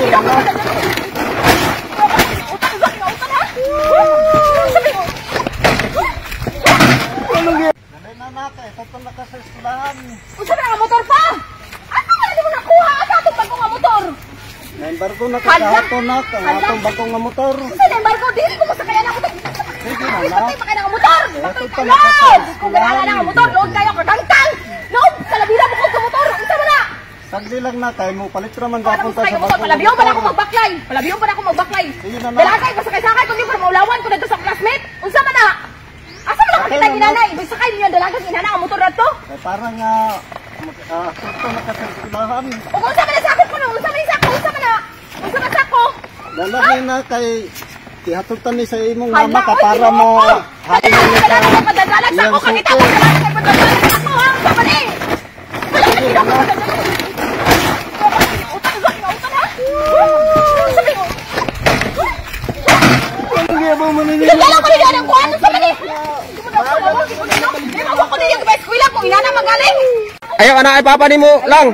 Unsa na nga motor pa? Ano nga mo nakuha sa atong bagong nga motor? Embargo na kagahaton na atong bagong nga motor. Unsa na embargo dili ko masakayan ako. Sige na na. Patay nga motor. Kung wala na nga motor, load kayo kadangtang. Load sa labida mo sa motor. Unsa man na? Sagdi lang na kay mo palit ra man gapon ta sa bagong. Palabiyon pa na ako magbaklay. Palabiyon pa na ako magbaklay. Dalagay ko sakay kundi para maulawan ko dito sa classmate. Unsa man na? Asa man ako kita ginanay? Ibig sakay niyo dalagang inana ang motor nato? Parang sakto na ka sa eskwelahan. O kung sa man sa ako kuno, unsa man sa ako, unsa man na? Unsa man sa ako? Dalagay na kay tihatutan ni sa imong mama ka para mo hatin ni padadalag sa ako kakita ko sa padadalag sa ako ha, unsa man eh? Utang ha? Sabi mo. Ano mo ni? Wala ko ni ang kuan sa man eh. Ako din yung eskwela ko inana magaling. Ayaw ana ay papa nimo lang.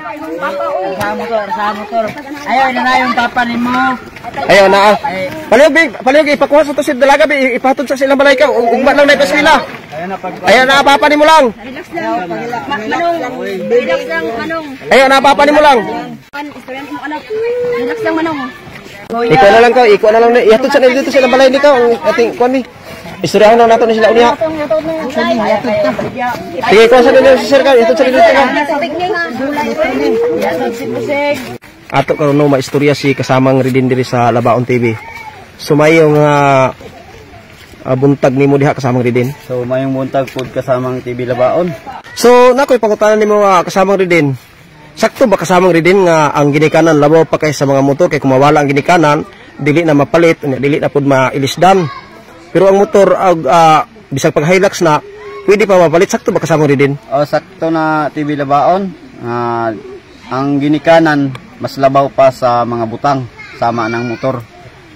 Sa motor. Ayaw na yung papa nimo. Ayaw na. Palihog ipakuha sa to si dalaga bi ipahatod sa silang balay ka ugma lang na eskwela. Ayaw na papa nimo lang. Relax lang. Manong. Relax lang manong. Ayaw na papa nimo lang. Istoryan mo anak. Relax lang manong. Ikaw na lang ka, ikaw na lang ihatod sa dito silang balay ni ka ang ating kuan ni. Istoryahan na nato ni sila unya. Sige, kuha sa nila si sir ka, ihatod sa dito ka. Ato karon no maistorya si kasamang Ridin diri sa Labaon TV. So mayong buntag nimo diha kasamang Ridin. So mayong buntag pod kasamang TV Labaon. So nakoy pangutanan nimo kasamang Ridin. Sakto ba kasamang Ridin nga ang ginikanan labaw pa kay sa mga motor kay kumawala ang ginikanan, dili na mapalit, dili na pud mailisdan. Pero ang motor bisag pag Hilux na pwede pa mapalit. Sakto ba kasamang Ridin? O sakto na TV Labaon. Ang ginikanan mas labaw pa sa mga butang sama ng motor.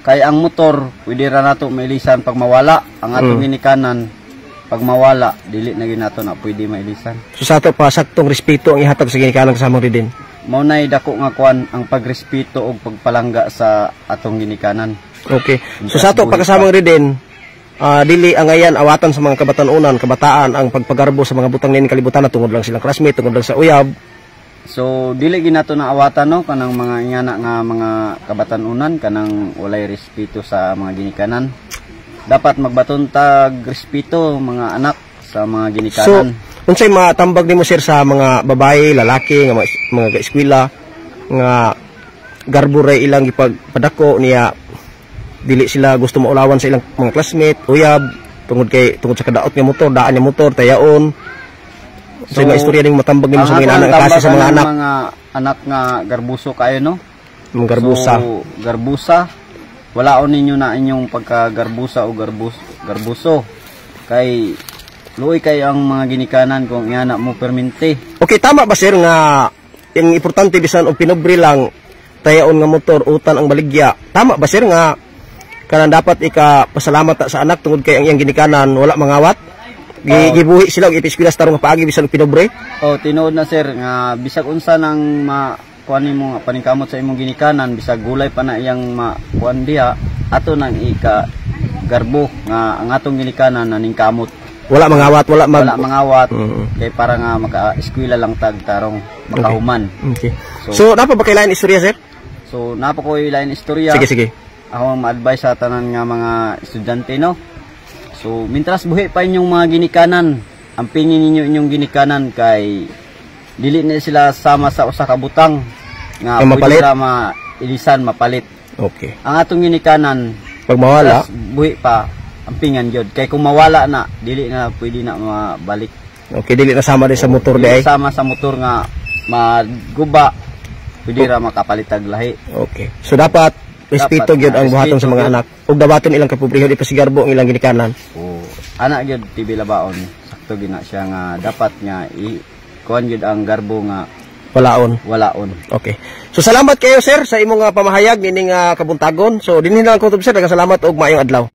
Kay ang motor pwede ra nato mailisan pag mawala. Ang atong ginikanan pag mawala dili na ginato na pwede mailisan. So sa ato pa saktong respeto ang ihatag sa ginikanan kasamang Ridin. Mao nay dako nga kuan ang pagrespeto og pagpalangga sa atong ginikanan. Okay. So sa ato pa kasamang Ridin, dili ang ayan awatan sa mga kabataan ang pagpagarbo sa mga butang nin kalibutan tungod lang silang classmate, tungod lang sa uyab. So dili ginato na awatan no kanang mga ingana nga mga kabatanunan kanang walay respeto sa mga ginikanan. Dapat magbaton tag respeto mga anak sa mga ginikanan. So unsay matambag nimo sir sa mga babae, lalaki nga mga kaeskwela nga garbo ray ilang ipagpadako niya dili sila gusto maulawan sa ilang mga classmate, uyab tungod sa kadaot nga motor, daan nga motor, tayaon. So may istorya ning matambag nimo sa mga anak kasi sa mga anak. Mga anak nga garbuso kayo no. Mga garbusa. So garbusa walaon ninyo na inyong pagka-garbusa o garbuso. Kay luoy kay ang mga ginikanan kung iana mo permente. Okay, tama ba sir nga yung importante bisan og pinobre lang tayaon nga motor utan ang baligya. Tama ba sir nga kanang dapat pasalamat sa anak tungod kay ang iyang ginikanan wala mangawat? Gibuhi sila og ipiskwela tarong paagi bisan og pinobre? Oh, tinuod na sir nga bisag unsa nang kuan nimo paningkamot sa imong ginikanan bisag gulay pa na iyang kuan diha ato nang garbo nga ang atong ginikanan naningkamot. Wala mangawat, wala mangawat. Kay para nga maka-eskwela lang tag tarong makahuman. Okay. So napa ba kailangan istorya sir? So napa ko ilain istorya. Sige. Ako ma-advise sa tanan nga mga estudyante no. So mintras buhi pa inyong mga ginikanan, ampingin ninyo inyong ginikanan kay dili na sila sama sa usa ka butang nga pwede sila mailisan mapalit. Okay. Ang atong ginikanan pag mawala buhi pa ampingan gyud kay kung mawala na dili na pwede na mabalik. Okay, dili na sama din sa motor di ay. Sama sa motor nga maguba pwede ra makapalitag lahi. Okay. So dapat respeto gyud ang buhaton sa mga anak. Ug dabaton ilang kapobrehon ipasigarbo ang ilang ginikanan. Anak gyud TV Labaon. Sakto gina siya nga dapat nga kuan gyud ang garbo nga walaon. Okay. So salamat kayo sir sa imong pamahayag nining kabuntagon. So dinhi lang ko sir, daghang salamat og maayong adlaw.